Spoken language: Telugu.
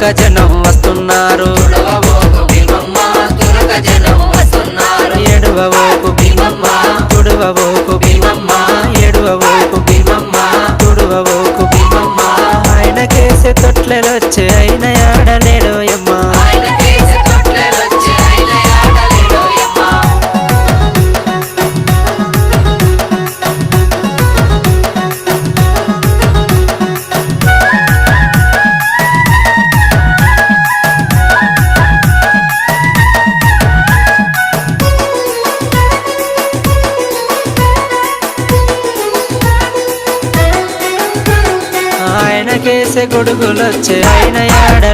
తురక జనం వస్తున్నారు తుడవబోకు భీమమ్మ తురక జనం వస్తున్నారు ఎడువబోకు భీమమ్మ తుడవబోకు భీమమ్మ ఎడువబోకు భీమమ్మ తుడవబోకు భీమమ్మ ఆయనకేసే తొట్లెలొచ్చే అయిన ఆడలేడోయమ్మ ఆయన కేసి తొట్లెలొచ్చే ఆయన ఆడలేడోయమ్మ ఆయనకేసే గొడుగులొచ్చే అయిన